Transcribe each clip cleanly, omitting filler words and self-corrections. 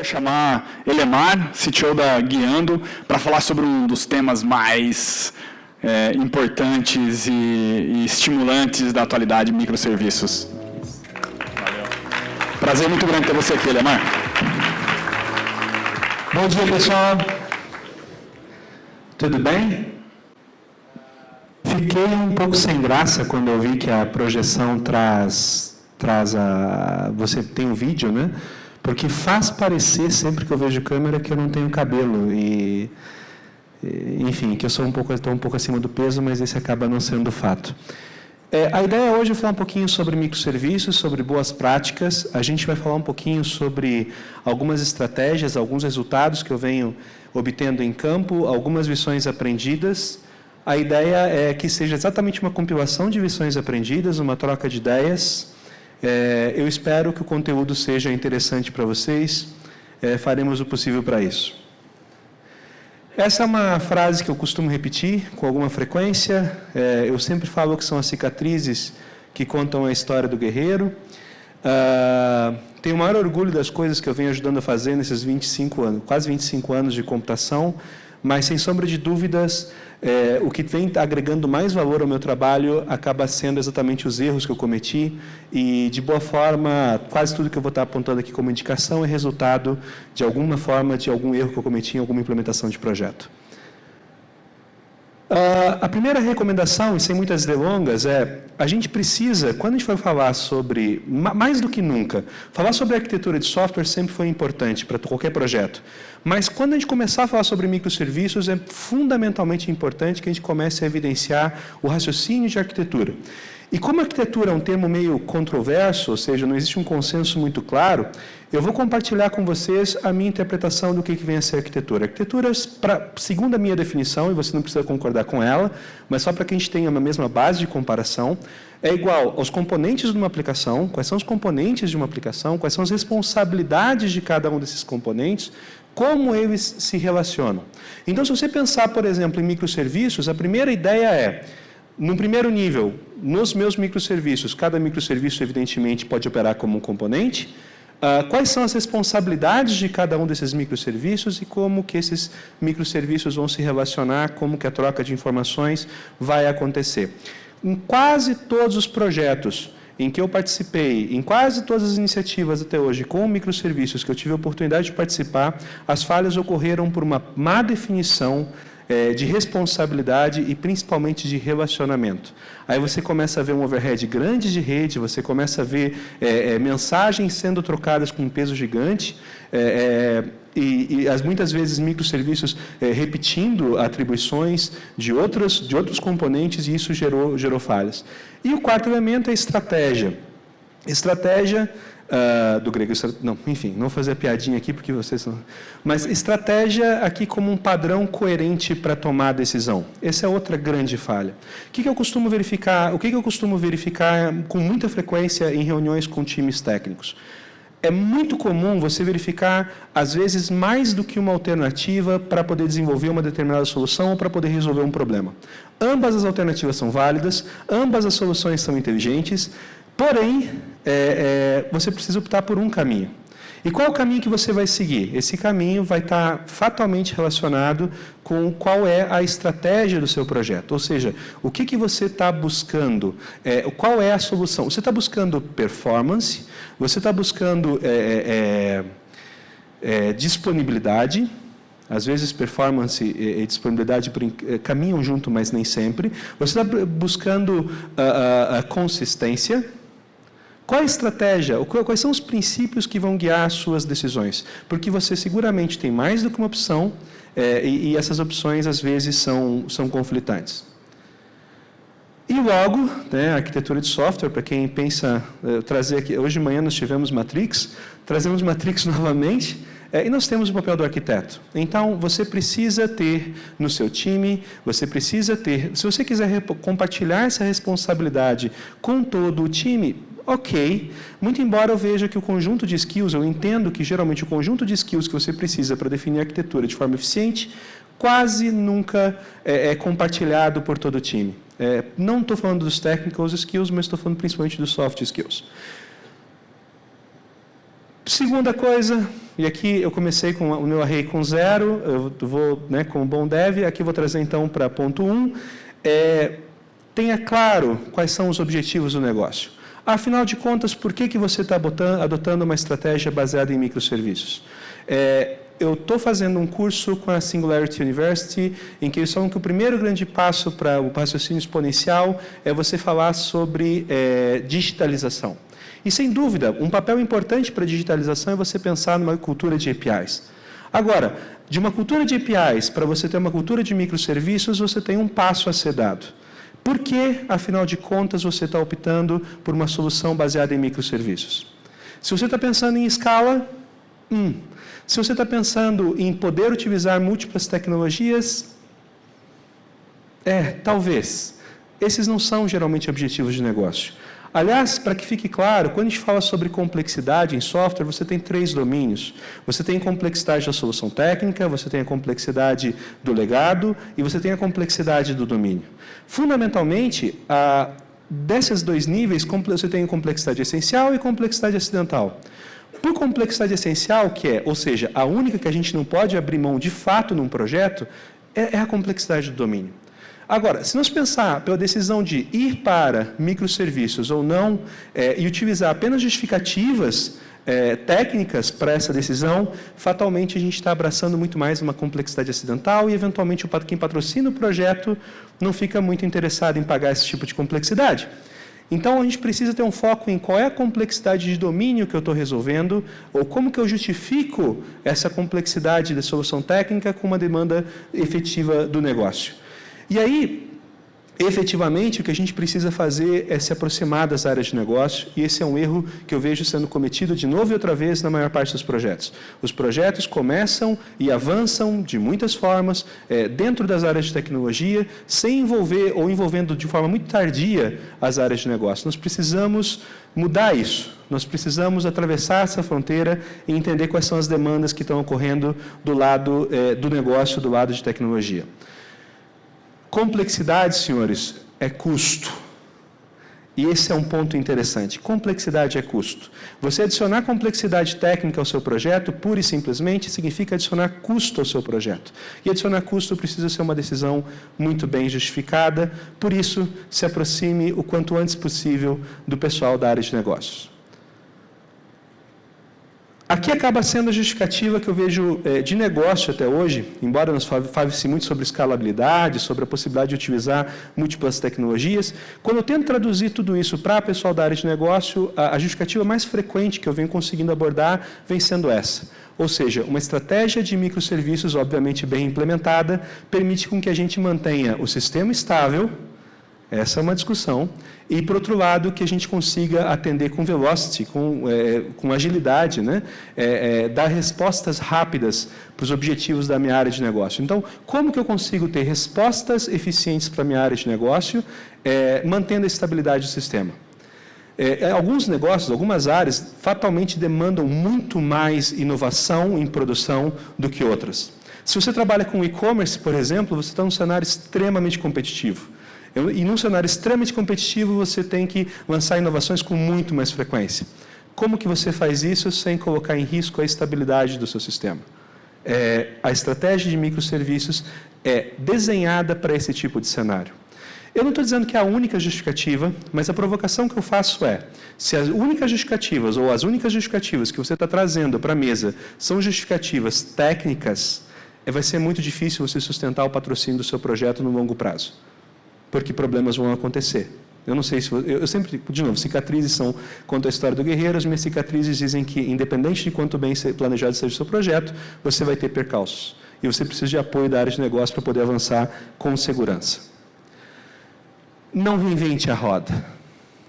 chamar Elemar, CTO da Guiando, para falar sobre um dos temas mais importantes e estimulantes da atualidade, microserviços. Valeu. Prazer muito grande ter você aqui, Elemar. Bom dia, pessoal. Tudo bem? Fiquei um pouco sem graça quando eu vi que a projeção traz você tem um vídeo, né? Porque faz parecer, sempre que eu vejo câmera, que eu não tenho cabelo. Enfim, que eu estou um pouco acima do peso, mas esse acaba não sendo o fato. A ideia hoje é falar um pouquinho sobre microserviços, sobre boas práticas. A gente vai falar um pouquinho sobre algumas estratégias, alguns resultados que eu venho obtendo em campo, algumas lições aprendidas. A ideia é que seja exatamente uma compilação de lições aprendidas, uma troca de ideias. Eu espero que o conteúdo seja interessante para vocês. Faremos o possível para isso. Essa é uma frase que eu costumo repetir com alguma frequência. Eu sempre falo que são as cicatrizes que contam a história do guerreiro. Tenho o maior orgulho das coisas que eu venho ajudando a fazer nesses 25 anos, quase 25 anos de computação, mas, sem sombra de dúvidas, o que vem agregando mais valor ao meu trabalho acaba sendo exatamente os erros que eu cometi e, de boa forma, quase tudo que eu vou estar apontando aqui como indicação é resultado, de alguma forma, de algum erro que eu cometi em alguma implementação de projeto. A primeira recomendação, e sem muitas delongas, a gente precisa, quando a gente for falar sobre, mais do que nunca, falar sobre arquitetura de software sempre foi importante para qualquer projeto, mas quando a gente começar a falar sobre microserviços, é fundamentalmente importante que a gente comece a evidenciar o raciocínio de arquitetura. E como a arquitetura é um termo meio controverso, ou seja, não existe um consenso muito claro, eu vou compartilhar com vocês a minha interpretação do que vem a ser arquitetura. Arquitetura, segundo a minha definição, e você não precisa concordar com ela, mas só para que a gente tenha uma mesma base de comparação, é igual aos componentes de uma aplicação, quais são os componentes de uma aplicação, quais são as responsabilidades de cada um desses componentes, como eles se relacionam. Então, se você pensar, por exemplo, em microserviços, a primeira ideia no primeiro nível, nos meus microserviços, cada microserviço, evidentemente, pode operar como um componente. Quais são as responsabilidades de cada um desses microserviços e como que esses microserviços vão se relacionar, como que a troca de informações vai acontecer. Em quase todos os projetos em que eu participei, em quase todas as iniciativas até hoje, com microserviços que eu tive a oportunidade de participar, as falhas ocorreram por uma má definição de responsabilidade e principalmente de relacionamento. Aí você começa a ver um overhead grande de rede, você começa a ver mensagens sendo trocadas com um peso gigante, muitas vezes microserviços repetindo atribuições de outros componentes, e isso gerou falhas. E o quarto elemento é a estratégia. Estratégia do grego, não, enfim, não vou fazer a piadinha aqui porque vocês não... Mas estratégia aqui como um padrão coerente para tomar a decisão. Essa é outra grande falha. O que eu costumo verificar com muita frequência em reuniões com times técnicos? É muito comum você verificar, às vezes, mais do que uma alternativa para poder desenvolver uma determinada solução ou para poder resolver um problema. Ambas as alternativas são válidas, ambas as soluções são inteligentes, porém, você precisa optar por um caminho. E qual é o caminho que você vai seguir? Esse caminho vai estar fatalmente relacionado com qual é a estratégia do seu projeto. Ou seja, o que você está buscando? Qual é a solução? Você está buscando performance? Você está buscando disponibilidade? Às vezes, performance e disponibilidade caminham junto, mas nem sempre. Você está buscando consistência? Qual a estratégia? Quais são os princípios que vão guiar as suas decisões? Porque você seguramente tem mais do que uma opção e essas opções, às vezes, são conflitantes. E logo, a arquitetura de software, para quem pensa trazer aqui... Hoje de manhã nós tivemos Matrix, trazemos Matrix novamente, e nós temos o papel do arquiteto. Então, você precisa ter no seu time, se você quiser compartilhar essa responsabilidade com todo o time, ok, muito embora eu veja que o conjunto de skills, eu entendo que geralmente o conjunto de skills que você precisa para definir a arquitetura de forma eficiente, quase nunca é compartilhado por todo o time. Não estou falando dos technical skills, mas estou falando principalmente dos soft skills. Segunda coisa, E aqui eu comecei com o meu array com 0, eu vou, né, com o bom dev, aqui eu vou trazer então para ponto 1. Tenha claro quais são os objetivos do negócio. Afinal de contas, por que você está adotando uma estratégia baseada em microserviços? Eu estou fazendo um curso com a Singularity University, em que eles falam que o primeiro grande passo para o raciocínio exponencial é você falar sobre digitalização. E, sem dúvida, um papel importante para a digitalização é você pensar numa cultura de APIs. Agora, de uma cultura de APIs para você ter uma cultura de microserviços, você tem um passo a ser dado. Por que, afinal de contas, você está optando por uma solução baseada em microserviços? Se você está pensando em escala, Se você está pensando em poder utilizar múltiplas tecnologias, talvez. Esses não são geralmente objetivos de negócio. Aliás, para que fique claro, quando a gente fala sobre complexidade em software, você tem 3 domínios. Você tem a complexidade da solução técnica, você tem a complexidade do legado e você tem a complexidade do domínio. Fundamentalmente, desses 2 níveis, você tem a complexidade essencial e complexidade acidental. Por complexidade essencial, ou seja, a única que a gente não pode abrir mão de fato num projeto, é a complexidade do domínio. Agora, se nós pensar pela decisão de ir para microserviços ou não, e utilizar apenas justificativas técnicas para essa decisão, fatalmente a gente está abraçando muito mais uma complexidade acidental e, eventualmente, quem patrocina o projeto não fica muito interessado em pagar esse tipo de complexidade. Então, a gente precisa ter um foco em qual é a complexidade de domínio que eu estou resolvendo, ou como que eu justifico essa complexidade da solução técnica com uma demanda efetiva do negócio. E aí, efetivamente, o que a gente precisa fazer é se aproximar das áreas de negócio, e esse é um erro que eu vejo sendo cometido de novo e outra vez na maior parte dos projetos. Os projetos começam e avançam de muitas formas dentro das áreas de tecnologia, sem envolver ou envolvendo de forma muito tardia as áreas de negócio. Nós precisamos mudar isso. Nós precisamos atravessar essa fronteira e entender quais são as demandas que estão ocorrendo do lado do negócio, do lado de tecnologia. Complexidade, senhores, é custo. E esse é um ponto interessante. Complexidade é custo. Você adicionar complexidade técnica ao seu projeto, pura e simplesmente, significa adicionar custo ao seu projeto. E adicionar custo precisa ser uma decisão muito bem justificada. Por isso, se aproxime o quanto antes possível do pessoal da área de negócios. Aqui acaba sendo a justificativa que eu vejo de negócio até hoje, embora nós fale-se muito sobre escalabilidade, sobre a possibilidade de utilizar múltiplas tecnologias. Quando eu tento traduzir tudo isso para o pessoal da área de negócio, a justificativa mais frequente que eu venho conseguindo abordar vem sendo essa. Ou seja, uma estratégia de microserviços, obviamente bem implementada, permite com que a gente mantenha o sistema estável. Essa é uma discussão. E, por outro lado, que a gente consiga atender com velocity, com agilidade, né? Dar respostas rápidas para os objetivos da minha área de negócio. Então, como que eu consigo ter respostas eficientes para a minha área de negócio, mantendo a estabilidade do sistema? Alguns negócios, algumas áreas, fatalmente demandam muito mais inovação em produção do que outras. Se você trabalha com e-commerce, por exemplo, você está num cenário extremamente competitivo. E num cenário extremamente competitivo, você tem que lançar inovações com muito mais frequência. Como que você faz isso sem colocar em risco a estabilidade do seu sistema? A estratégia de microserviços é desenhada para esse tipo de cenário. Eu não estou dizendo que é a única justificativa, mas a provocação que eu faço se as únicas justificativas ou as únicas justificativas que você está trazendo para a mesa são justificativas técnicas, vai ser muito difícil você sustentar o patrocínio do seu projeto no longo prazo. Porque problemas vão acontecer. Eu não sei se... Eu sempre, de novo, cicatrizes são... Conto a história do guerreiro, as minhas cicatrizes dizem que, independente de quanto bem planejado seja o seu projeto, você vai ter percalços. E você precisa de apoio da área de negócio para poder avançar com segurança. Não reinvente a roda.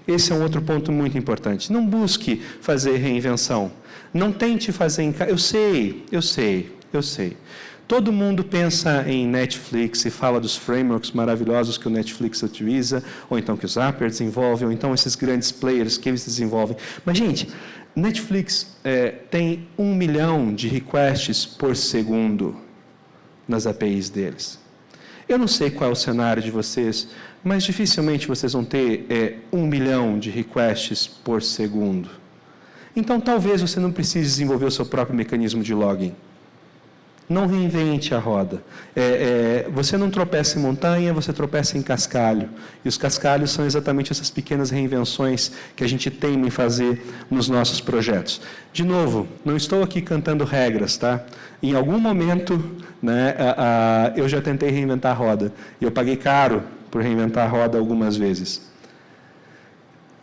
Esse é um outro ponto muito importante. Não busque fazer reinvenção. Não tente fazer... Eu sei. Todo mundo pensa em Netflix e fala dos frameworks maravilhosos que o Netflix utiliza, ou então que os Zapier desenvolvem, ou então esses grandes players que eles desenvolvem. Mas, gente, Netflix tem 1 milhão de requests por segundo nas APIs deles. Eu não sei qual é o cenário de vocês, mas dificilmente vocês vão ter 1 milhão de requests por segundo. então talvez você não precise desenvolver o seu próprio mecanismo de login. Não reinvente a roda. Você não tropeça em montanha, você tropeça em cascalho. E os cascalhos são exatamente essas pequenas reinvenções que a gente teima em fazer nos nossos projetos. De novo, não estou aqui cantando regras, tá? Em algum momento, né, eu já tentei reinventar a roda. E eu paguei caro por reinventar a roda algumas vezes.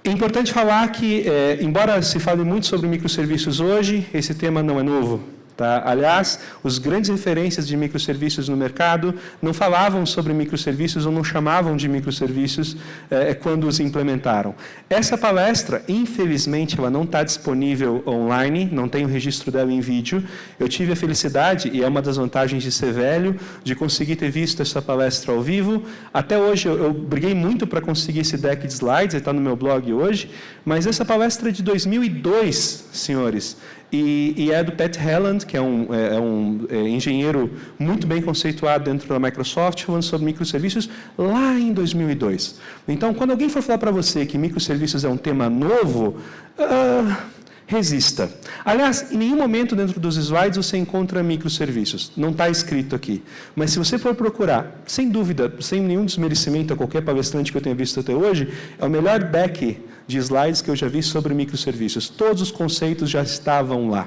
É importante falar que, embora se fale muito sobre microserviços hoje, esse tema não é novo. Tá? Aliás, os grandes referências de microserviços no mercado não falavam sobre microserviços ou não chamavam de microserviços quando os implementaram. Essa palestra, infelizmente, ela não está disponível online, não tem o registro dela em vídeo. Eu tive a felicidade, e é uma das vantagens de ser velho, de conseguir ter visto essa palestra ao vivo. Até hoje, eu briguei muito para conseguir esse deck de slides, ele está no meu blog hoje, mas essa palestra é de 2002, senhores. E é do Pat Helland, que é um engenheiro muito bem conceituado dentro da Microsoft, falando sobre microserviços lá em 2002. Então, quando alguém for falar para você que microserviços é um tema novo, resista. Aliás, em nenhum momento dentro dos slides você encontra microserviços. Não está escrito aqui. Mas se você for procurar, sem dúvida, sem nenhum desmerecimento a qualquer palestrante que eu tenha visto até hoje, é o melhor deck de slides que eu já vi sobre microserviços. Todos os conceitos já estavam lá.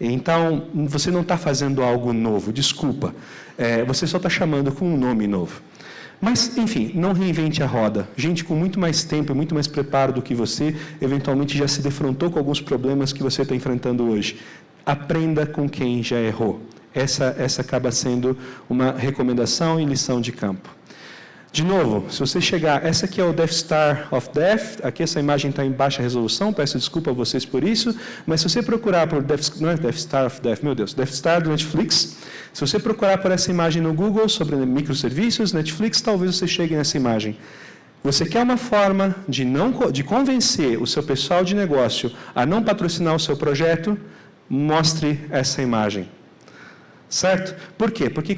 Então, você não está fazendo algo novo, desculpa. Você só está chamando com um nome novo. Mas, enfim, não reinvente a roda. Gente com muito mais tempo e muito mais preparo do que você, eventualmente já se defrontou com alguns problemas que você está enfrentando hoje. Aprenda com quem já errou. Essa acaba sendo uma recomendação e lição de campo. De novo, se você chegar, essa aqui é o Death Star of Death, aqui essa imagem está em baixa resolução, peço desculpa a vocês por isso, mas se você procurar por não é Death Star of Death, meu Deus, Death Star do Netflix, se você procurar por essa imagem no Google sobre microserviços, Netflix, talvez você chegue nessa imagem. Você quer uma forma de convencer o seu pessoal de negócio a não patrocinar o seu projeto? Mostre essa imagem. Certo? Por quê? Porque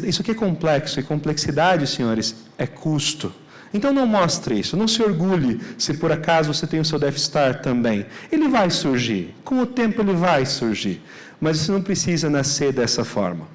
isso aqui é complexo, e complexidade, senhores, é custo. Então não mostre isso, não se orgulhe se por acaso você tem o seu Death Star também. Ele vai surgir, com o tempo ele vai surgir, mas você não precisa nascer dessa forma.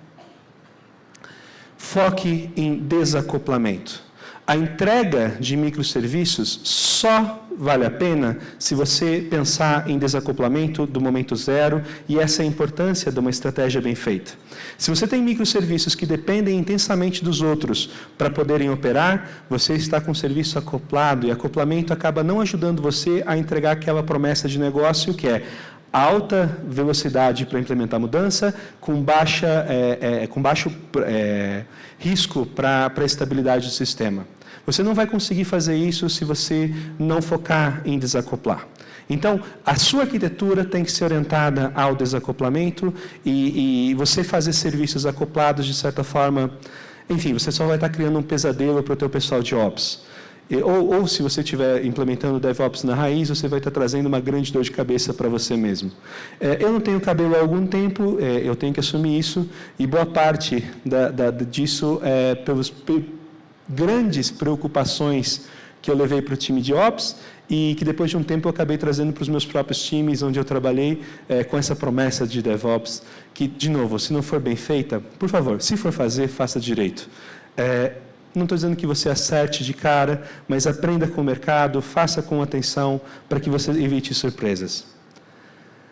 Foque em desacoplamento. A entrega de microserviços só vale a pena se você pensar em desacoplamento do momento zero, e essa é a importância de uma estratégia bem feita. Se você tem microserviços que dependem intensamente dos outros para poderem operar, você está com o serviço acoplado, e acoplamento acaba não ajudando você a entregar aquela promessa de negócio que é alta velocidade para implementar mudança, com baixo risco para a estabilidade do sistema. Você não vai conseguir fazer isso se você não focar em desacoplar. Então, a sua arquitetura tem que ser orientada ao desacoplamento e você fazer serviços acoplados, de certa forma, enfim, você só vai estar criando um pesadelo para o teu pessoal de Ops. Ou se você estiver implementando DevOps na raiz, você vai estar trazendo uma grande dor de cabeça para você mesmo. Eu não tenho cabelo há algum tempo, eu tenho que assumir isso, e boa parte disso é pelas grandes preocupações que eu levei para o time de Ops e que depois de um tempo eu acabei trazendo para os meus próprios times, onde eu trabalhei com essa promessa de DevOps, que, de novo, se não for bem feita, por favor, se for fazer, faça direito. Não estou dizendo que você acerte de cara, mas aprenda com o mercado, faça com atenção para que você evite surpresas.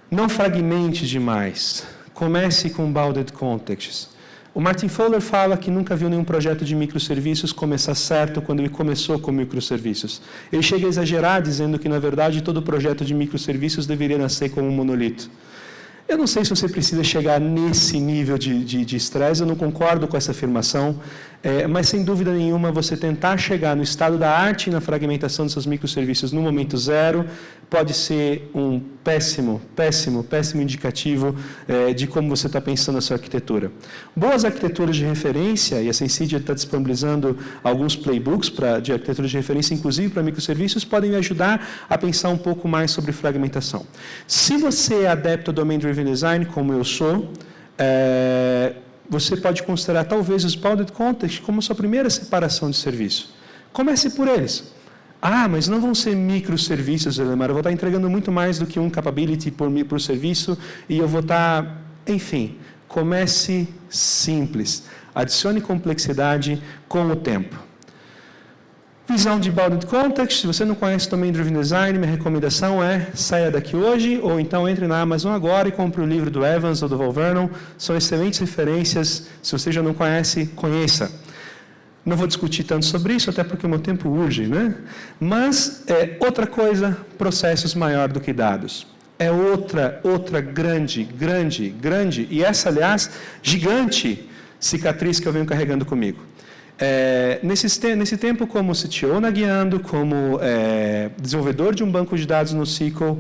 Não fragmente demais. Comece com bounded contexts. O Martin Fowler fala que nunca viu nenhum projeto de microserviços começar certo quando ele começou com microserviços. Ele chega a exagerar dizendo que, na verdade, todo projeto de microserviços deveria nascer como um monolito. Eu não sei se você precisa chegar nesse nível de estresse, eu não concordo com essa afirmação, mas sem dúvida nenhuma você tentar chegar no estado da arte na fragmentação dos seus microserviços no momento zero pode ser um péssimo indicativo de como você está pensando a sua arquitetura. Boas arquiteturas de referência, e a Sensidia está disponibilizando alguns playbooks de arquitetura de referência, inclusive para microserviços, podem me ajudar a pensar um pouco mais sobre fragmentação. Se você é adepto ao Domain Driven Design, como eu sou, você pode considerar talvez os Bounded Context como sua primeira separação de serviço. Comece por eles. Ah, mas não vão ser microserviços, Elemar. Eu vou estar entregando muito mais do que um capability por serviço e eu vou estar... Enfim, comece simples. Adicione complexidade com o tempo. Visão de Bounded Context. Se você não conhece Domain Driven Design, minha recomendação é saia daqui hoje ou então entre na Amazon agora e compre o livro do Evans ou do Val Vernon. São excelentes referências. Se você já não conhece, conheça. Não vou discutir tanto sobre isso, até porque o meu tempo urge, né? Mas, outra coisa, processos maior do que dados. É outra grande, e essa, aliás, gigante cicatriz que eu venho carregando comigo. Nesse tempo, como CTO na Guiando, como desenvolvedor de um banco de dados no SQL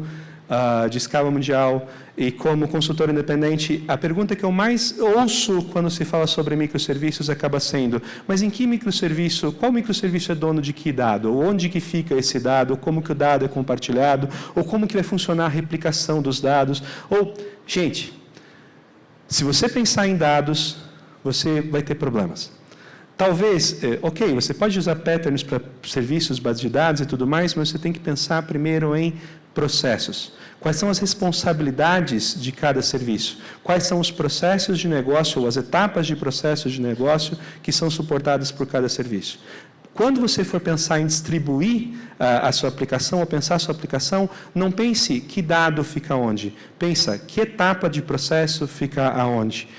de escala mundial e como consultor independente, a pergunta que eu mais ouço quando se fala sobre microserviços acaba sendo: mas em que microserviço, qual microserviço é dono de que dado? Ou onde que fica esse dado? Ou como que o dado é compartilhado? Ou como que vai funcionar a replicação dos dados? Ou, gente, se você pensar em dados, você vai ter problemas. Talvez, ok, você pode usar patterns para serviços, bases de dados e tudo mais, mas você tem que pensar primeiro em processos. Quais são as responsabilidades de cada serviço? Quais são os processos de negócio ou as etapas de processos de negócio que são suportadas por cada serviço? Quando você for pensar em distribuir a sua aplicação ou pensar a sua aplicação, não pense que dado fica onde. Pensa que etapa de processo fica aonde.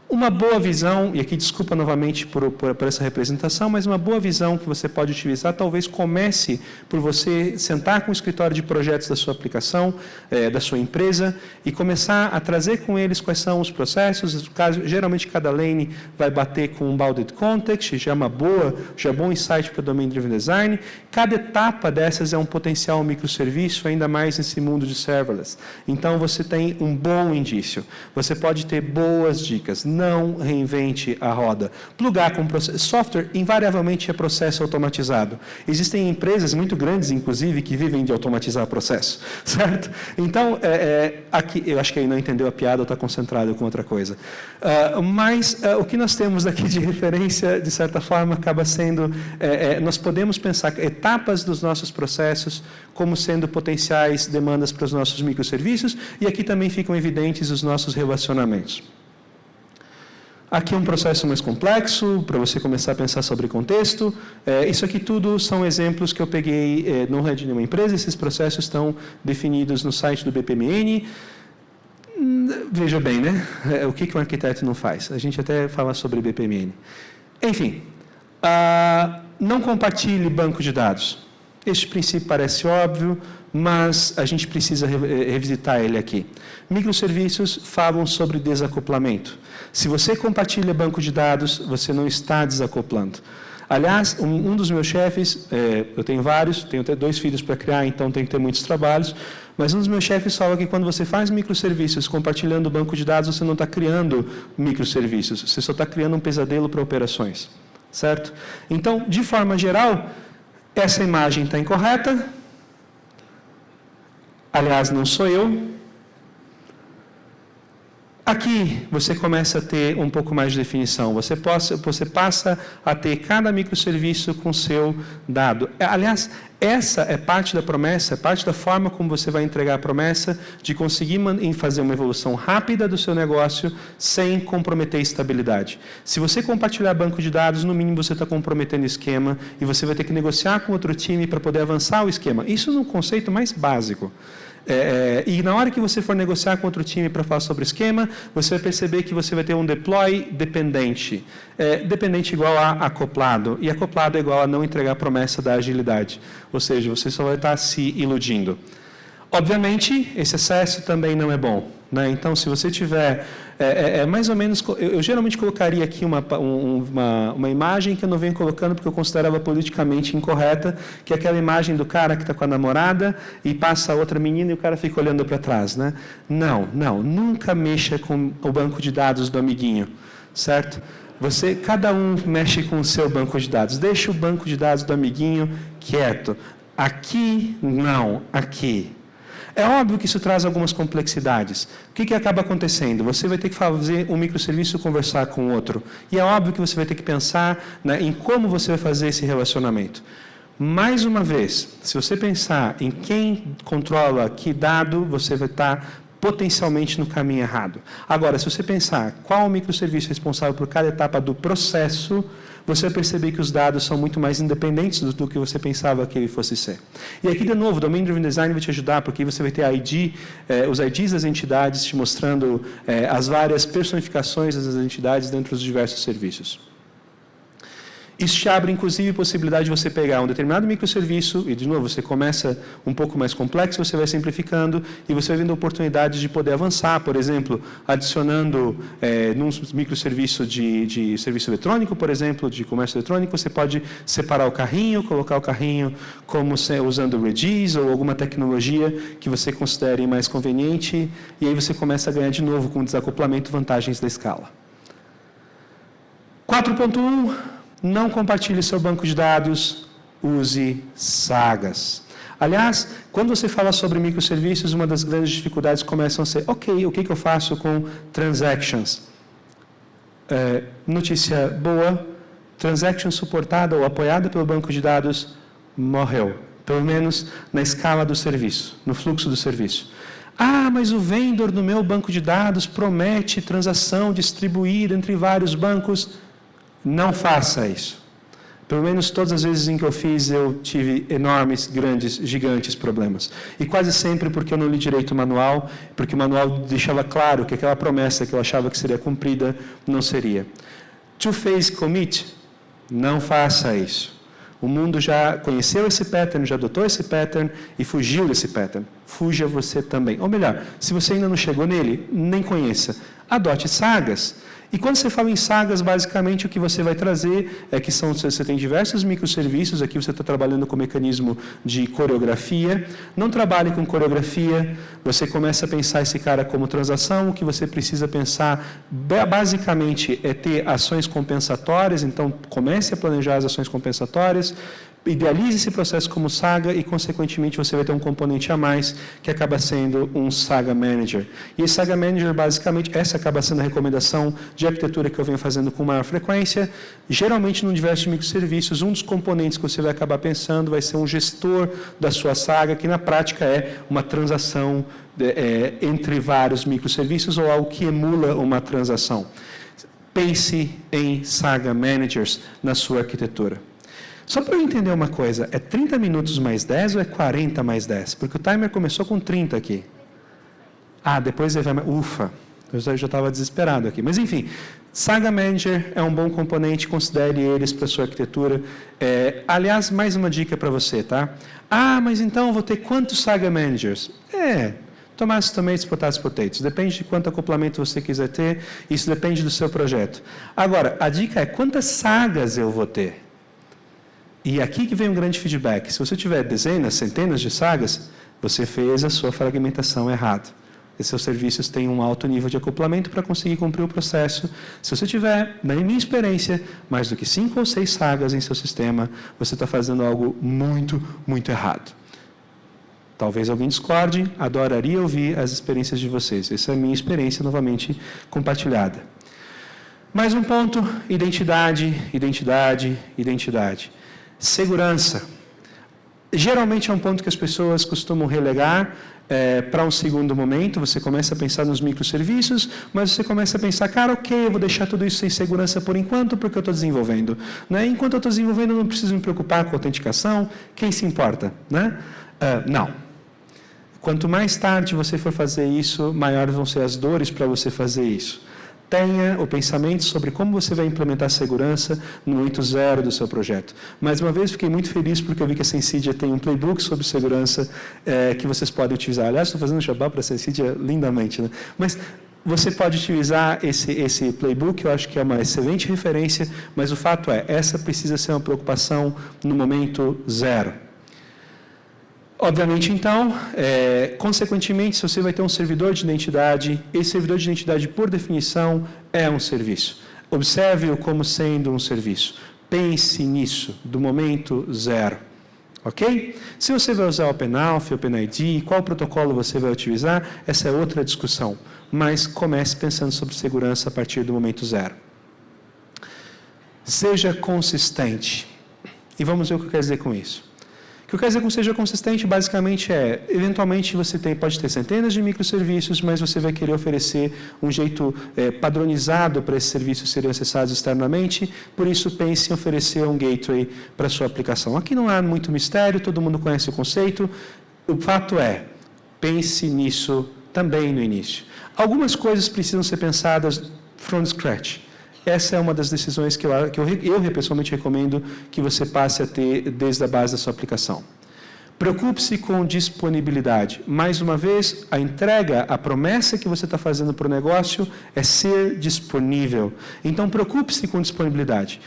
Uma boa visão, e aqui desculpa novamente por essa representação, mas uma boa visão que você pode utilizar, talvez comece por você sentar com o escritório de projetos da sua aplicação, da sua empresa, e começar a trazer com eles quais são os processos. Geralmente cada lane vai bater com um bounded context, já é bom insight para o Domain Driven Design. Cada etapa dessas é um potencial microserviço, ainda mais nesse mundo de serverless. Então você tem um bom indício. Você pode ter boas dicas. Não reinvente a roda. Plugar com software invariavelmente é processo automatizado. Existem empresas muito grandes, inclusive, que vivem de automatizar processo, certo? Então, aqui, eu acho que aí não entendeu a piada ou está concentrado com outra coisa. Mas o que nós temos aqui de referência, de certa forma, acaba sendo... nós podemos pensar etapas dos nossos processos como sendo potenciais demandas para os nossos microserviços, e aqui também ficam evidentes os nossos relacionamentos. Aqui um processo mais complexo, para você começar a pensar sobre contexto. Isso aqui tudo são exemplos que eu peguei não é de nenhuma empresa, esses processos estão definidos no site do BPMN. Veja bem, né? O que um arquiteto não faz? A gente até fala sobre BPMN. Enfim, não compartilhe banco de dados. Este princípio parece óbvio, mas a gente precisa revisitar ele aqui. Microserviços falam sobre desacoplamento. Se você compartilha banco de dados, você não está desacoplando. Aliás, um dos meus chefes, eu tenho vários, tenho até 2 filhos para criar, então tenho que ter muitos trabalhos, mas um dos meus chefes fala que quando você faz microserviços compartilhando banco de dados, você não está criando microserviços, você só está criando um pesadelo para operações, certo? Então, de forma geral, essa imagem está incorreta. Aliás, não sou eu. Aqui você começa a ter um pouco mais de definição. Você passa a ter cada microserviço com seu dado. Aliás, essa é parte da promessa, é parte da forma como você vai entregar a promessa de conseguir fazer uma evolução rápida do seu negócio sem comprometer a estabilidade. Se você compartilhar banco de dados, no mínimo você está comprometendo o esquema e você vai ter que negociar com outro time para poder avançar o esquema. Isso no conceito mais básico. E na hora que você for negociar com outro time para falar sobre o esquema, você vai perceber que você vai ter um deploy dependente. Dependente igual a acoplado. E acoplado é igual a não entregar a promessa da agilidade. Ou seja, você só vai estar se iludindo. Obviamente, esse excesso também não é bom, né? Então, se você tiver... mais ou menos... Eu geralmente colocaria aqui uma imagem que eu não venho colocando porque eu considerava politicamente incorreta, que é aquela imagem do cara que está com a namorada e passa a outra menina e o cara fica olhando para trás, né? Não. Nunca mexa com o banco de dados do amiguinho, certo? Cada um mexe com o seu banco de dados. Deixa o banco de dados do amiguinho quieto. Aqui, não. Aqui. É óbvio que isso traz algumas complexidades. O que acaba acontecendo? Você vai ter que fazer um microserviço conversar com o outro. E é óbvio que você vai ter que pensar, né, em como você vai fazer esse relacionamento. Mais uma vez, se você pensar em quem controla que dado, você vai estar potencialmente no caminho errado. Agora, se você pensar qual o microserviço responsável por cada etapa do processo, você vai perceber que os dados são muito mais independentes do que você pensava que ele fosse ser. E aqui, de novo, o Domain Driven Design vai te ajudar, porque você vai ter os IDs das entidades te mostrando as várias personificações das entidades dentro dos diversos serviços. Isso te abre, inclusive, a possibilidade de você pegar um determinado microserviço, e, de novo, você começa um pouco mais complexo, você vai simplificando, e você vai vendo oportunidades de poder avançar, por exemplo, adicionando num microserviço de serviço eletrônico, por exemplo, de comércio eletrônico, você pode separar o carrinho, colocar o carrinho como usando o Redis ou alguma tecnologia que você considere mais conveniente, e aí você começa a ganhar, de novo, com o desacoplamento, vantagens da escala. 4.1. Não compartilhe seu banco de dados, use sagas. Aliás, quando você fala sobre microserviços, uma das grandes dificuldades começam a ser, ok, o que eu faço com transactions? Notícia boa, transaction suportada ou apoiada pelo banco de dados morreu, pelo menos na escala do serviço, no fluxo do serviço. Ah, mas o vendor no meu banco de dados promete transação distribuída entre vários bancos. Não faça isso. Pelo menos todas as vezes em que eu fiz, eu tive enormes, grandes, gigantes problemas. E quase sempre porque eu não li direito o manual, porque o manual deixava claro que aquela promessa que eu achava que seria cumprida, não seria. Two-phase commit, não faça isso. O mundo já conheceu esse pattern, já adotou esse pattern e fugiu desse pattern. Fuja você também. Ou melhor, se você ainda não chegou nele, nem conheça. Adote sagas. E quando você fala em sagas, basicamente o que você vai trazer é que você tem diversos microserviços, aqui você está trabalhando com o mecanismo de coreografia. Não trabalhe com coreografia, você começa a pensar esse cara como transação, o que você precisa pensar basicamente é ter ações compensatórias, então comece a planejar as ações compensatórias, idealize esse processo como saga e, consequentemente, você vai ter um componente a mais que acaba sendo um Saga Manager. E esse Saga Manager, basicamente, essa acaba sendo a recomendação de arquitetura que eu venho fazendo com maior frequência. Geralmente, no universo de microserviços, um dos componentes que você vai acabar pensando vai ser um gestor da sua saga, que na prática é uma transação entre vários microserviços ou algo que emula uma transação. Pense em Saga Managers na sua arquitetura. Só para eu entender uma coisa, é 30 minutos mais 10 ou é 40 mais 10? Porque o timer começou com 30 aqui. Ah, depois ele vai... Ufa, eu já estava desesperado aqui. Mas, enfim, Saga Manager é um bom componente, considere eles para a sua arquitetura. Aliás, mais uma dica para você, tá? Ah, mas então eu vou ter quantos Saga Managers? Tomates, tomates, potatos, potatoes. Depende de quanto acoplamento você quiser ter, isso depende do seu projeto. Agora, a dica é quantas sagas eu vou ter? E aqui que vem um grande feedback. Se você tiver dezenas, centenas de sagas, você fez a sua fragmentação errada. E seus serviços têm um alto nível de acoplamento para conseguir cumprir o processo. Se você tiver, na minha experiência, mais do que 5 ou 6 sagas em seu sistema, você está fazendo algo muito, muito errado. Talvez alguém discorde, adoraria ouvir as experiências de vocês. Essa é a minha experiência, novamente, compartilhada. Mais um ponto, identidade, identidade, identidade. Segurança. Geralmente é um ponto que as pessoas costumam relegar para um segundo momento. Você começa a pensar nos microserviços, mas você começa a pensar, cara, ok, eu vou deixar tudo isso sem segurança por enquanto, porque eu estou desenvolvendo. Né? Enquanto eu estou desenvolvendo, eu não preciso me preocupar com autenticação. Quem se importa? Né? Não. Quanto mais tarde você for fazer isso, maiores vão ser as dores para você fazer isso. Tenha o pensamento sobre como você vai implementar segurança no momento zero do seu projeto. Mais uma vez, fiquei muito feliz porque eu vi que a Sensidia tem um playbook sobre segurança que vocês podem utilizar. Aliás, estou fazendo um jabá para a Sensidia lindamente, né? Mas você pode utilizar esse playbook, eu acho que é uma excelente referência, mas o fato é, essa precisa ser uma preocupação no momento zero. Obviamente, então, consequentemente, se você vai ter um servidor de identidade, esse servidor de identidade, por definição, é um serviço. Observe-o como sendo um serviço. Pense nisso, do momento zero. Ok? Se você vai usar OpenAuth, OpenID, qual protocolo você vai utilizar, essa é outra discussão. Mas comece pensando sobre segurança a partir do momento zero. Seja consistente. E vamos ver o que eu quero dizer com isso. O que eu quero dizer com seja consistente, basicamente eventualmente você pode ter centenas de microserviços, mas você vai querer oferecer um jeito padronizado para esses serviços serem acessados externamente, por isso pense em oferecer um gateway para a sua aplicação. Aqui não há muito mistério, todo mundo conhece o conceito, o fato pense nisso também no início. Algumas coisas precisam ser pensadas from scratch. Essa é uma das decisões que eu pessoalmente recomendo que você passe a ter desde a base da sua aplicação. Preocupe-se com disponibilidade. Mais uma vez, a entrega, a promessa que você está fazendo para o negócio é ser disponível. Então, preocupe-se com disponibilidade.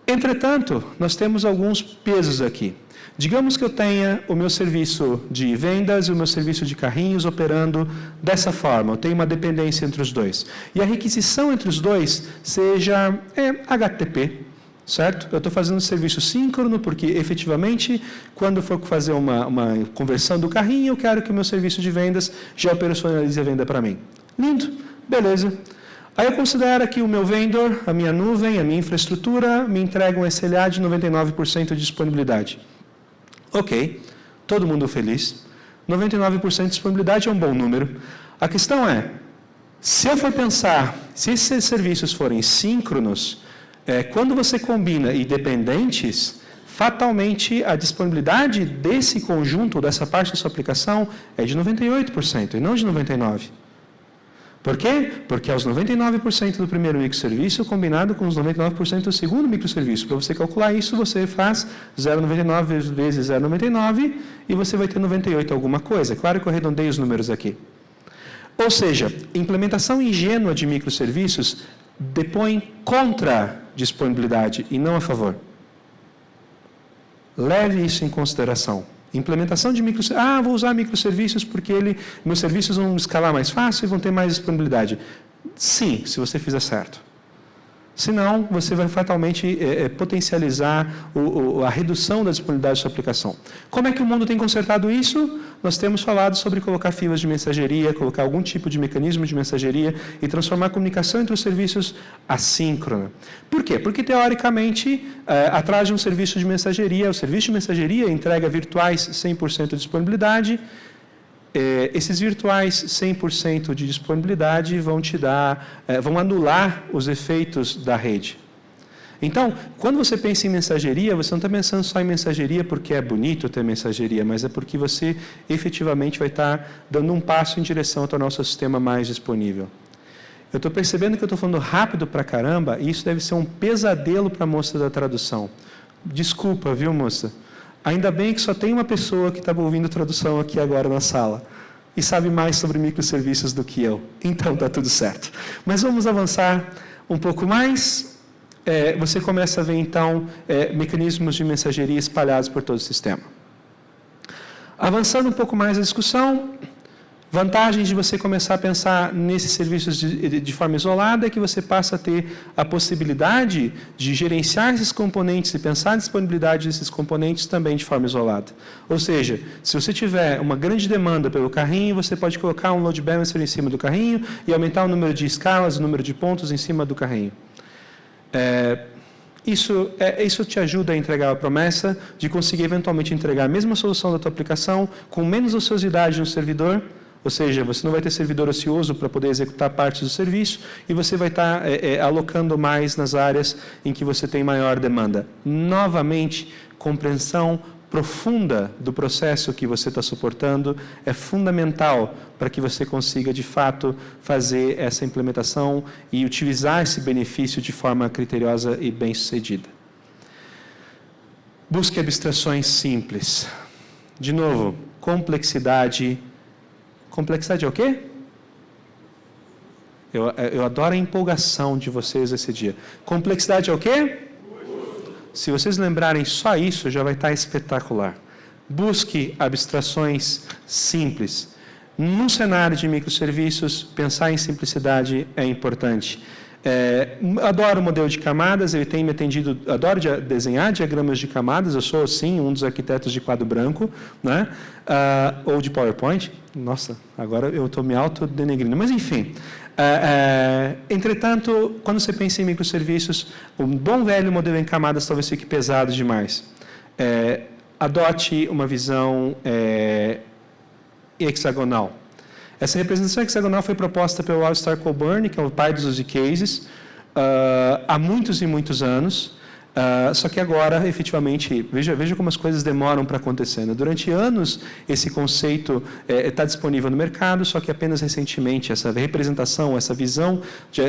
Entretanto, nós temos alguns pesos aqui. Digamos que eu tenha o meu serviço de vendas e o meu serviço de carrinhos operando dessa forma. Eu tenho uma dependência entre os dois. E a requisição entre os dois seja HTTP, certo? Eu estou fazendo um serviço síncrono porque, efetivamente, quando for fazer uma conversão do carrinho, eu quero que o meu serviço de vendas já operacionalize a venda para mim. Lindo, beleza. Aí eu considero que o meu vendor, a minha nuvem, a minha infraestrutura, me entrega um SLA de 99% de disponibilidade. Ok, todo mundo feliz. 99% de disponibilidade é um bom número. A questão se eu for pensar, se esses serviços forem síncronos, quando você combina e dependentes, fatalmente a disponibilidade desse conjunto, dessa parte da sua aplicação, é de 98% e não de 99%. Por quê? Porque é os 99% do primeiro microserviço combinado com os 99% do segundo microserviço. Para você calcular isso, você faz 0,99 vezes 0,99 e você vai ter 98 alguma coisa. Claro que eu arredondei os números aqui. Ou seja, implementação ingênua de microserviços depõe contra disponibilidade e não a favor. Leve isso em consideração. Implementação de microserviços. Vou usar microserviços porque meus serviços vão escalar mais fácil e vão ter mais disponibilidade. Sim, se você fizer certo. Senão, você vai fatalmente potencializar a redução da disponibilidade da sua aplicação. Como é que o mundo tem consertado isso? Nós temos falado sobre colocar filas de mensageria, colocar algum tipo de mecanismo de mensageria e transformar a comunicação entre os serviços assíncrona. Por quê? Porque, teoricamente, atrás de um serviço de mensageria, o serviço de mensageria entrega virtuais 100% de disponibilidade. Esses virtuais 100% de disponibilidade vão anular os efeitos da rede. Então, quando você pensa em mensageria, você não está pensando só em mensageria porque é bonito ter mensageria, mas é porque você efetivamente vai estar dando um passo em direção a tornar o seu sistema mais disponível. Eu estou percebendo que eu estou falando rápido pra caramba e isso deve ser um pesadelo para a moça da tradução. Desculpa, viu, moça? Ainda bem que só tem uma pessoa que está ouvindo tradução aqui agora na sala e sabe mais sobre microserviços do que eu. Então, está tudo certo. Mas vamos avançar um pouco mais. Você começa a ver, então, mecanismos de mensageria espalhados por todo o sistema. Avançando um pouco mais a discussão, vantagens de você começar a pensar nesses serviços de forma isolada é que você passa a ter a possibilidade de gerenciar esses componentes e pensar a disponibilidade desses componentes também de forma isolada. Ou seja, se você tiver uma grande demanda pelo carrinho, você pode colocar um load balancer em cima do carrinho e aumentar o número de escalas, o número de pontos em cima do carrinho. Isso te ajuda a entregar a promessa de conseguir eventualmente entregar a mesma solução da tua aplicação com menos ociosidade no servidor. Ou seja, você não vai ter servidor ocioso para poder executar partes do serviço e você vai estar alocando mais nas áreas em que você tem maior demanda. Novamente, compreensão profunda do processo que você está suportando é fundamental para que você consiga, de fato, fazer essa implementação e utilizar esse benefício de forma criteriosa e bem-sucedida. Busque abstrações simples. De novo, complexidade. Complexidade é o quê? Eu adoro a empolgação de vocês esse dia. Complexidade é o quê? Se vocês lembrarem só isso, já vai estar espetacular. Busque abstrações simples. Num cenário de microserviços, pensar em simplicidade é importante. Adoro o modelo de camadas, ele tem me atendido, adoro desenhar diagramas de camadas, eu sou, sim, um dos arquitetos de quadro branco, né? Ou de PowerPoint. Nossa, agora eu estou me autodenegrindo, mas enfim. Entretanto, quando você pensa em microserviços, um bom velho modelo em camadas talvez fique pesado demais. adote uma visão hexagonal. Essa representação hexagonal foi proposta pelo Alistair Cockburn, que é o pai dos use cases, há muitos e muitos anos. Só que agora, efetivamente, veja como as coisas demoram para acontecer. Durante anos, esse conceito está disponível no mercado, só que apenas recentemente essa representação, essa visão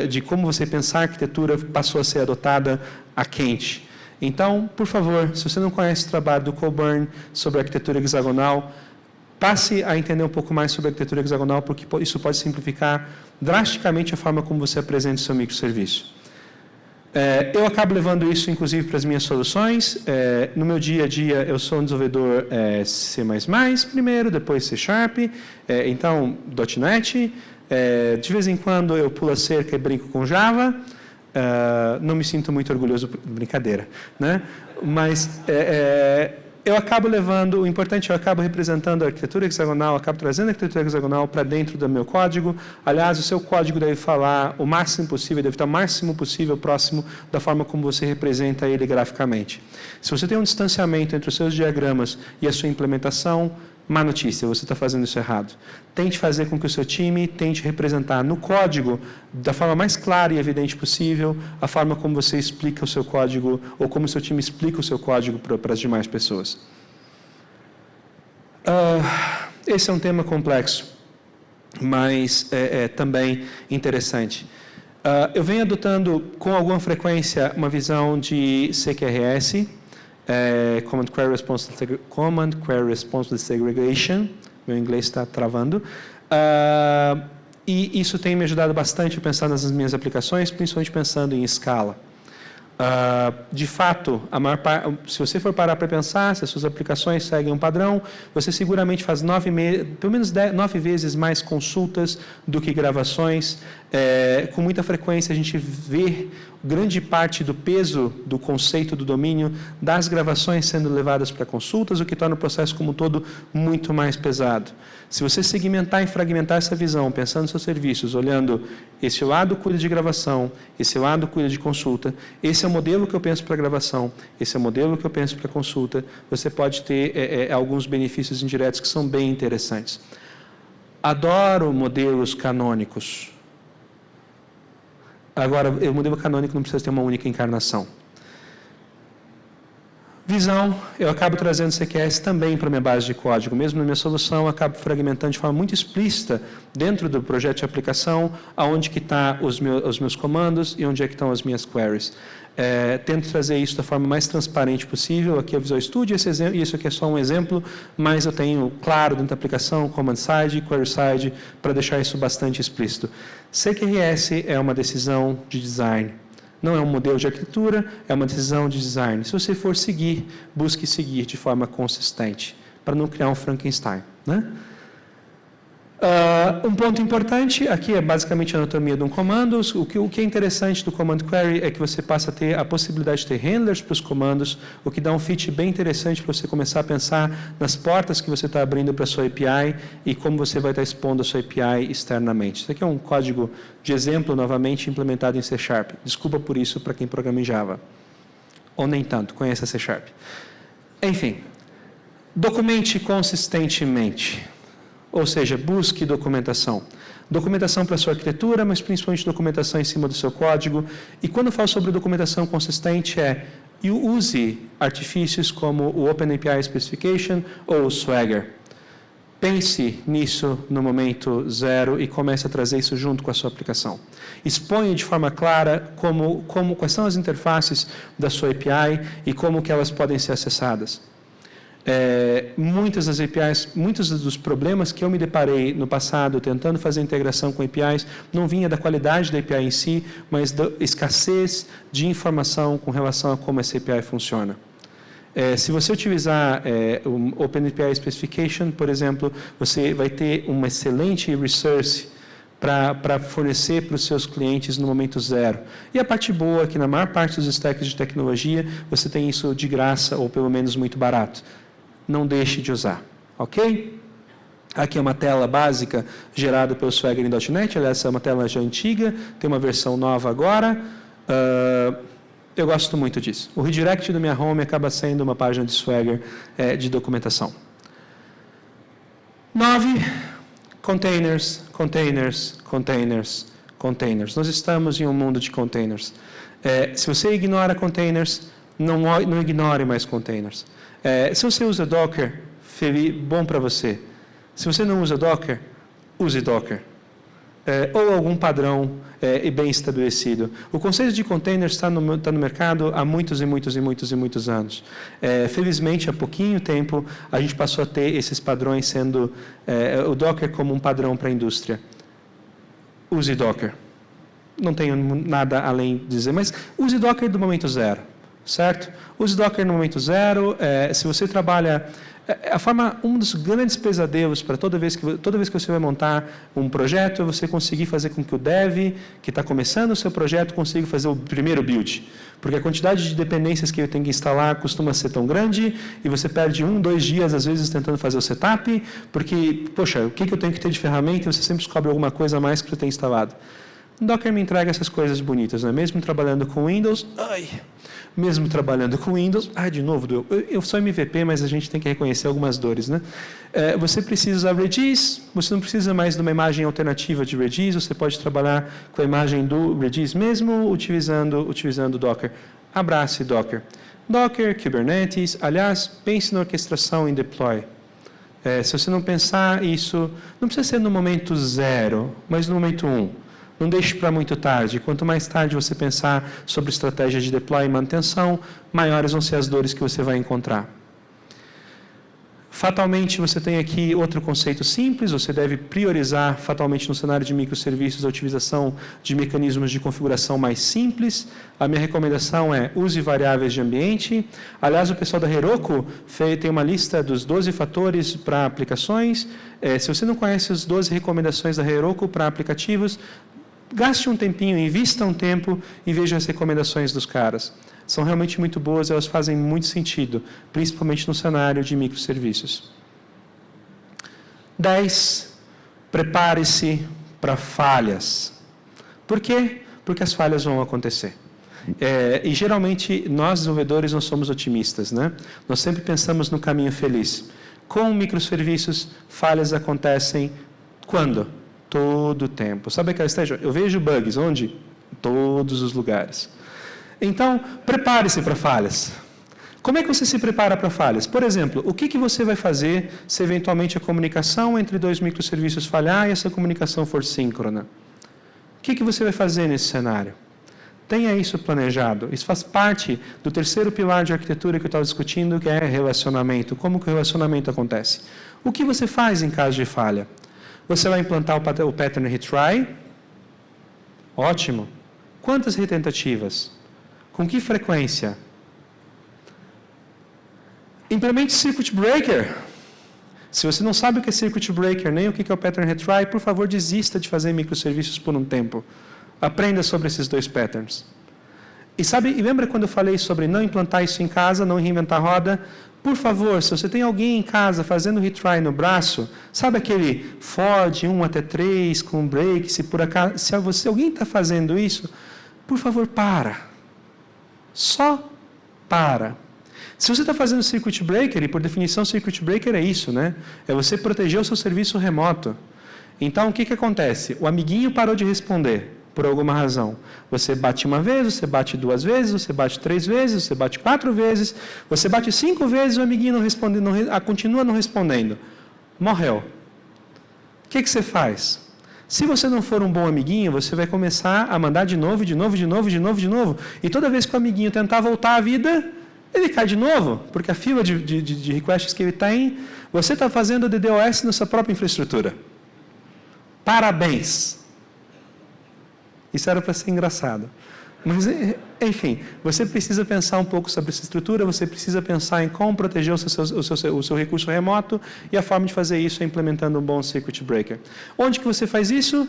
de como você pensar a arquitetura passou a ser adotada a quente. Então, por favor, se você não conhece o trabalho do Cockburn sobre a arquitetura hexagonal, passe a entender um pouco mais sobre a arquitetura hexagonal, porque isso pode simplificar drasticamente a forma como você apresenta o seu microserviço. Eu acabo levando isso, inclusive, para as minhas soluções. No meu dia a dia, eu sou um desenvolvedor C++ primeiro, depois C#, então .NET. De vez em quando, eu pulo a cerca e brinco com Java. Não me sinto muito orgulhoso, brincadeira, né? Mas eu acabo levando, o importante, eu acabo representando a arquitetura hexagonal, acabo trazendo a arquitetura hexagonal para dentro do meu código. Aliás, o seu código deve falar o máximo possível, deve estar o máximo possível próximo da forma como você representa ele graficamente. Se você tem um distanciamento entre os seus diagramas e a sua implementação, má notícia, você está fazendo isso errado. Tente fazer com que o seu time tente representar no código, da forma mais clara e evidente possível, a forma como você explica o seu código, ou como o seu time explica o seu código para as demais pessoas. Esse é um tema complexo, mas também interessante. Eu venho adotando com alguma frequência uma visão de CQRS, Command Query Responsive Segregation, meu inglês está travando, e isso tem me ajudado bastante a pensar nas minhas aplicações, principalmente pensando em escala. De fato, se você for parar para pensar, se as suas aplicações seguem um padrão, você seguramente faz pelo menos 9 vezes mais consultas do que gravações. Com muita frequência, a gente vê grande parte do peso do conceito do domínio das gravações sendo levadas para consultas, o que torna o processo como um todo muito mais pesado. Se você segmentar e fragmentar essa visão, pensando nos seus serviços, olhando esse lado cuida de gravação, esse lado cuida de consulta, esse é o modelo que eu penso para gravação, esse é o modelo que eu penso para consulta, você pode ter alguns benefícios indiretos que são bem interessantes. Adoro modelos canônicos. Agora, o modelo canônico não precisa ter uma única encarnação. Visão, eu acabo trazendo CQS também para a minha base de código. Mesmo na minha solução, eu acabo fragmentando de forma muito explícita dentro do projeto de aplicação, aonde que estão os meus comandos e onde é que estão as minhas queries. Tento trazer isso da forma mais transparente possível. Aqui é o Visual Studio, isso aqui é só um exemplo, mas eu tenho, claro, dentro da aplicação, Command Side, Query Side, para deixar isso bastante explícito. CQRS é uma decisão de design. Não é um modelo de arquitetura, é uma decisão de design. Se você for seguir, busque seguir de forma consistente, para não criar um Frankenstein, né? Um ponto importante, aqui é basicamente a anatomia de um comando. O que é interessante do Command Query é que você passa a ter a possibilidade de ter handlers para os comandos, o que dá um fit bem interessante para você começar a pensar nas portas que você está abrindo para a sua API e como você vai estar expondo a sua API externamente. Isso aqui é um código de exemplo, novamente, implementado em C#. Desculpa por isso para quem programa em Java. Ou nem tanto, conheça C#. Enfim, documente consistentemente. Ou seja, busque documentação. Documentação para a sua arquitetura, mas principalmente documentação em cima do seu código. E quando eu falo sobre documentação consistente use artifícios como o OpenAPI Specification ou o Swagger. Pense nisso no momento zero e comece a trazer isso junto com a sua aplicação. Exponha de forma clara quais são as interfaces da sua API e como que elas podem ser acessadas. Muitas das APIs, muitos dos problemas que eu me deparei no passado tentando fazer integração com APIs não vinha da qualidade da API em si, mas da escassez de informação com relação a como essa API funciona. Se você utilizar o OpenAPI Specification, por exemplo, você vai ter uma excelente resource para fornecer para os seus clientes no momento zero. E a parte boa é que na maior parte dos stacks de tecnologia você tem isso de graça ou pelo menos muito barato. Não deixe de usar, ok? Aqui é uma tela básica gerada pelo Swagger em .NET, aliás, essa é uma tela já antiga, tem uma versão nova agora. Eu gosto muito disso. O redirect do minha home acaba sendo uma página de Swagger de documentação. 9. Containers, containers, containers, containers. Nós estamos em um mundo de containers. Se você ignora containers, não ignore mais containers. Se você usa Docker, bom para você. Se você não usa Docker, use Docker. Ou algum padrão bem estabelecido. O conceito de containers está no mercado há muitos e muitos e muitos e muitos anos. Felizmente, há pouquinho tempo, a gente passou a ter esses padrões sendo o Docker como um padrão para a indústria. Use Docker. Não tenho nada além de dizer, mas use Docker do momento zero, certo? Use Docker no momento zero. Se você trabalha... um dos grandes pesadelos para toda vez que você vai montar um projeto é você conseguir fazer com que o dev, que está começando o seu projeto, consiga fazer o primeiro build. Porque a quantidade de dependências que ele tem que instalar costuma ser tão grande e você perde 1, 2 dias, às vezes, tentando fazer o setup, porque, poxa, o que eu tenho que ter de ferramenta? E você sempre descobre alguma coisa a mais que você tem instalado. O Docker me entrega essas coisas bonitas, né? Mesmo trabalhando com Windows... de novo, eu sou MVP, mas a gente tem que reconhecer algumas dores, né? Você precisa usar Redis, você não precisa mais de uma imagem alternativa de Redis, você pode trabalhar com a imagem do Redis mesmo, utilizando Docker. Abrace Docker. Docker, Kubernetes, aliás, pense na orquestração em deploy. Se você não pensar isso, não precisa ser no momento 0, mas no momento 1. Não deixe para muito tarde. Quanto mais tarde você pensar sobre estratégia de deploy e manutenção, maiores vão ser as dores que você vai encontrar. Fatalmente, você tem aqui outro conceito simples. Você deve priorizar, fatalmente, no cenário de microserviços, a utilização de mecanismos de configuração mais simples. A minha recomendação é use variáveis de ambiente. Aliás, o pessoal da Heroku tem uma lista dos 12 fatores para aplicações. Se você não conhece as 12 recomendações da Heroku para aplicativos, gaste um tempinho, invista um tempo e veja as recomendações dos caras. São realmente muito boas, elas fazem muito sentido, principalmente no cenário de microserviços. 10. Prepare-se para falhas. Por quê? Porque as falhas vão acontecer. E geralmente, nós desenvolvedores não somos otimistas, né? Nós sempre pensamos no caminho feliz. Com microserviços, falhas acontecem quando? Todo o tempo. Sabe aquela estratégia? Eu vejo bugs onde? Em todos os lugares. Então, prepare-se para falhas. Como é que você se prepara para falhas? Por exemplo, o que você vai fazer se eventualmente a comunicação entre 2 microserviços falhar e essa comunicação for síncrona? O que você vai fazer nesse cenário? Tenha isso planejado. Isso faz parte do terceiro pilar de arquitetura que eu estava discutindo, que é relacionamento. Como que o relacionamento acontece? O que você faz em caso de falha? Você vai implantar o pattern retry? Ótimo. Quantas retentativas? Com que frequência? Implemente Circuit Breaker. Se você não sabe o que é Circuit Breaker, nem o que é o pattern retry, por favor, desista de fazer microserviços por um tempo. Aprenda sobre esses 2 patterns. E lembra quando eu falei sobre não implantar isso em casa, não reinventar a roda? Por favor, se você tem alguém em casa fazendo retry no braço, sabe aquele Ford 1 até 3 com break, se alguém está fazendo isso, por favor, para. Só para. Se você está fazendo Circuit Breaker, e por definição Circuit Breaker é isso, né? É você proteger o seu serviço remoto. Então, o que acontece? O amiguinho parou de responder. Por alguma razão. Você bate uma vez, você bate 2 vezes, você bate 3 vezes, você bate 4 vezes, você bate 5 vezes e o amiguinho não responde, continua não respondendo. Morreu. O que você faz? Se você não for um bom amiguinho, você vai começar a mandar de novo. E toda vez que o amiguinho tentar voltar à vida, ele cai de novo, porque a fila de requests que ele tem, você está fazendo a DDoS na sua própria infraestrutura. Parabéns! Isso era para ser engraçado. Mas, enfim, você precisa pensar um pouco sobre essa estrutura, você precisa pensar em como proteger o seu recurso remoto, e a forma de fazer isso é implementando um bom Circuit Breaker. Onde que você faz isso?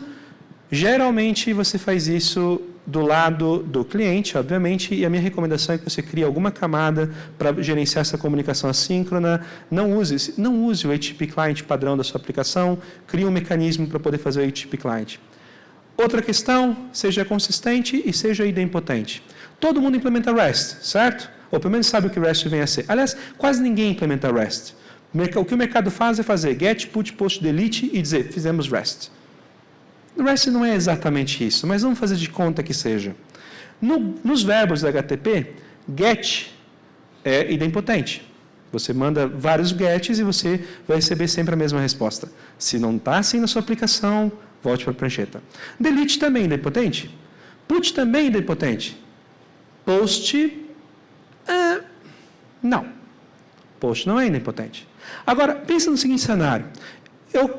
Geralmente, você faz isso do lado do cliente, obviamente, e a minha recomendação é que você crie alguma camada para gerenciar essa comunicação assíncrona. Não use o HTTP Client padrão da sua aplicação, crie um mecanismo para poder fazer o HTTP Client. Outra questão, seja consistente e seja idempotente. Todo mundo implementa REST, certo? Ou pelo menos sabe o que REST vem a ser. Aliás, quase ninguém implementa REST. O que o mercado faz é fazer get, put, post, delete e dizer, fizemos REST. REST não é exatamente isso, mas vamos fazer de conta que seja. Nos verbos da HTTP, get é idempotente. Você manda vários gets e você vai receber sempre a mesma resposta. Se não está assim na sua aplicação, volte para a prancheta. Delete também é idempotente. Put também é idempotente. Post, não. Post não é idempotente. Agora, pensa no seguinte cenário.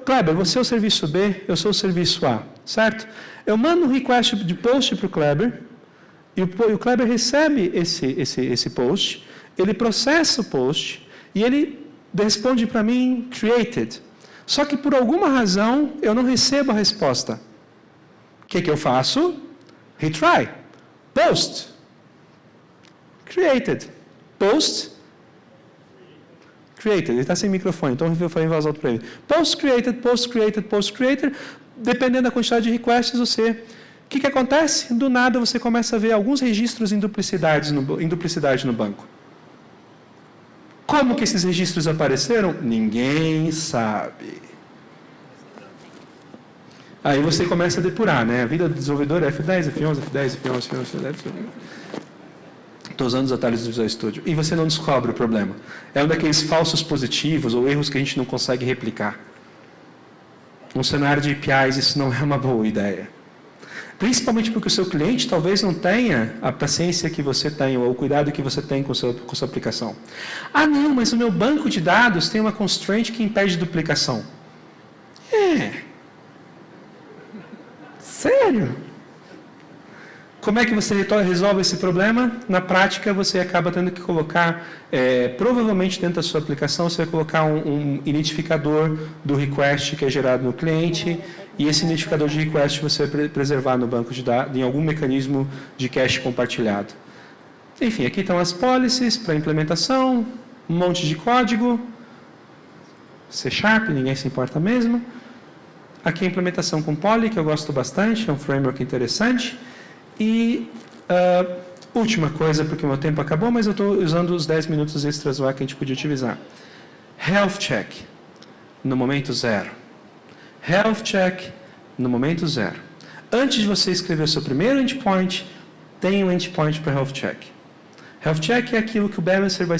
Kleber, você é o serviço B, eu sou o serviço A, certo? Eu mando um request de post para o Kleber, e o Kleber recebe esse post, ele processa o post, e ele responde para mim, created. Só que por alguma razão, eu não recebo a resposta. O que eu faço? Retry. Post. Created. Post. Created. Ele está sem microfone, então eu falei em voz alta para ele. Post created, post created, post created. Dependendo da quantidade de requests, O que acontece? Do nada você começa a ver alguns registros em duplicidade no banco. Como que esses registros apareceram? Ninguém sabe. Aí você começa a depurar, né? A vida do desenvolvedor é F10, F11, F10, F11, F11, F10. Estou usando os atalhos do Visual Studio. E você não descobre o problema. É um daqueles falsos positivos ou erros que a gente não consegue replicar. Num cenário de APIs, isso não é uma boa ideia. Principalmente porque o seu cliente talvez não tenha a paciência que você tem ou o cuidado que você tem com a sua aplicação. Ah, não, mas o meu banco de dados tem uma constraint que impede duplicação. Sério? Como é que você resolve esse problema? Na prática, você acaba tendo que colocar, provavelmente dentro da sua aplicação, você vai colocar um identificador do request que é gerado no cliente, e esse identificador de request você vai preservar no banco de dados, em algum mecanismo de cache compartilhado. Enfim, aqui estão as policies para implementação, um monte de código, C#, ninguém se importa mesmo. Aqui a implementação com Poly, que eu gosto bastante, é um framework interessante. E última coisa, porque o meu tempo acabou, mas eu estou usando os 10 minutos extras lá que a gente podia utilizar. Health check, no momento zero. Health check, no momento zero. Antes de você escrever o seu primeiro endpoint, tem um endpoint para health check. Health check é aquilo que o balancer vai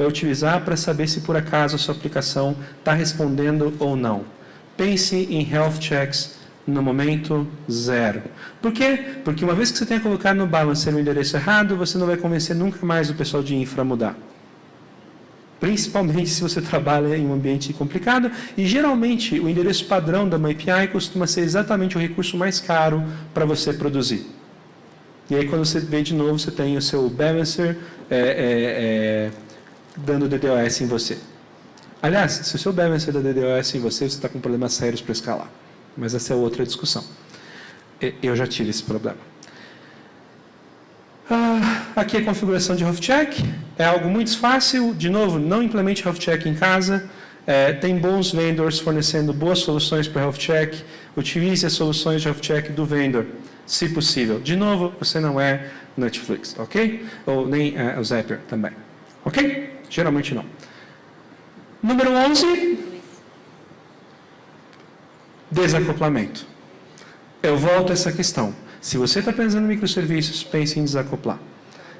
utilizar para saber se por acaso a sua aplicação está respondendo ou não. Pense em health checks no momento zero. Por quê? Porque uma vez que você tenha colocado no balancer o endereço errado, você não vai convencer nunca mais o pessoal de infra a mudar. Principalmente se você trabalha em um ambiente complicado, e geralmente o endereço padrão da uma API costuma ser exatamente o recurso mais caro para você produzir. E aí quando você vê de novo, você tem o seu balancer dando DDoS em você. Aliás, se o seu balancer dá DDoS em você, você está com problemas sérios para escalar. Mas essa é outra discussão. Eu já tive esse problema. Aqui a configuração de health check. É algo muito fácil. De novo, não implemente health check em casa. Tem bons vendors fornecendo boas soluções para health check. Utilize as soluções de health check do vendor, se possível. De novo, você não é Netflix, ok? Ou nem o Zapier também. Ok? Geralmente não. Número 11. Desacoplamento. Eu volto a essa questão. Se você está pensando em microserviços, pense em desacoplar.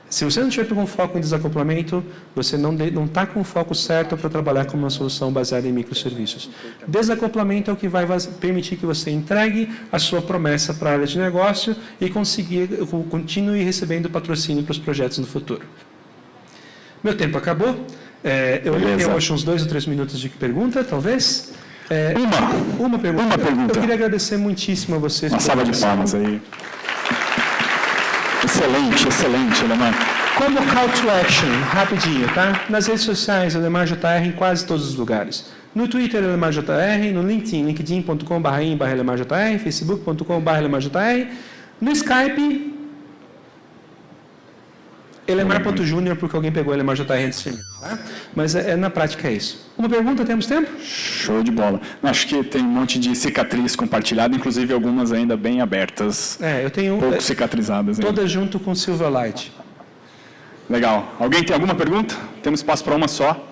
Se você não tiver com foco em desacoplamento, você não está com o foco certo para trabalhar com uma solução baseada em microserviços. Desacoplamento é o que vai permitir que você entregue a sua promessa para a área de negócio e continue recebendo patrocínio para os projetos no futuro. Meu tempo acabou. Eu tenho hoje uns 2 ou 3 minutos de pergunta, talvez. Uma pergunta. Eu queria agradecer muitíssimo a vocês. Uma salva de palmas aí. Excelente, Alemar. Como call to action, rapidinho, tá? Nas redes sociais, Alemar JR em quase todos os lugares. No Twitter, Alemar JR, no LinkedIn, linkedin.com/Alemar JR, facebook.com/Alemar JR. No Skype, Elemar.júnior, porque alguém pegou Elemar JR antes de mim, tá? Mas na prática é isso. Uma pergunta, temos tempo? Show de bola. Acho que tem um monte de cicatriz compartilhada, inclusive algumas ainda bem abertas. Eu tenho pouco cicatrizadas ainda. Todas junto com Silverlight. Legal. Alguém tem alguma pergunta? Temos espaço para uma só.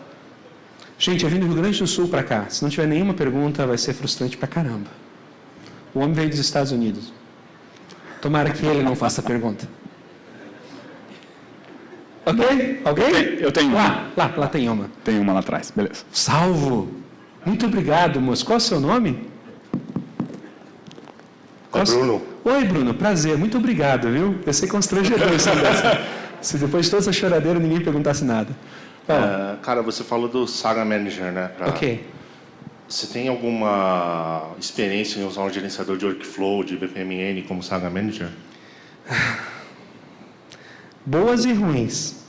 Gente, eu vim do Rio Grande do Sul para cá. Se não tiver nenhuma pergunta, vai ser frustrante pra caramba. O homem veio dos Estados Unidos. Tomara que ele não faça pergunta. Ok? Alguém? Eu tenho uma. Lá tem uma. Tem uma lá atrás, beleza. Salvo. Muito obrigado, moço. Qual é o seu nome? Bruno. Oi, Bruno. Prazer. Muito obrigado, viu? Eu sei constrangedor isso dessa. Se depois de toda essa choradeira ninguém perguntasse nada. Cara, você falou do Saga Manager, né? Ok. Você tem alguma experiência em usar um gerenciador de workflow, de BPMN como Saga Manager? Boas e ruins.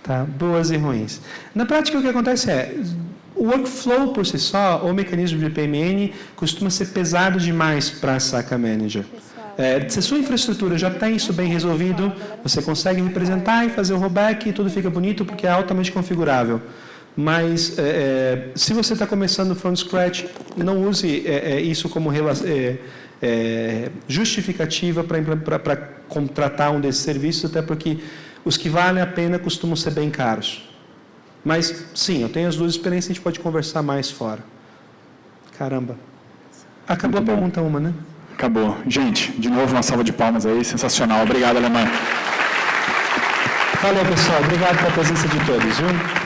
Tá? Boas e ruins. Na prática, o que acontece o workflow por si só, ou o mecanismo de BPMN, costuma ser pesado demais para a Saga Manager. Se a sua infraestrutura já tem isso bem resolvido, você consegue representar e fazer o rollback e tudo fica bonito porque é altamente configurável. Mas se você está começando from scratch, não use isso como justificativa para contratar um desses serviços, até porque os que valem a pena costumam ser bem caros. Mas, sim, eu tenho as duas experiências, a gente pode conversar mais fora. Caramba. Acabou a pergunta uma, né? Acabou. Gente, de novo uma salva de palmas aí, sensacional. Obrigado, Alemã. Valeu, pessoal. Obrigado pela presença de todos, viu?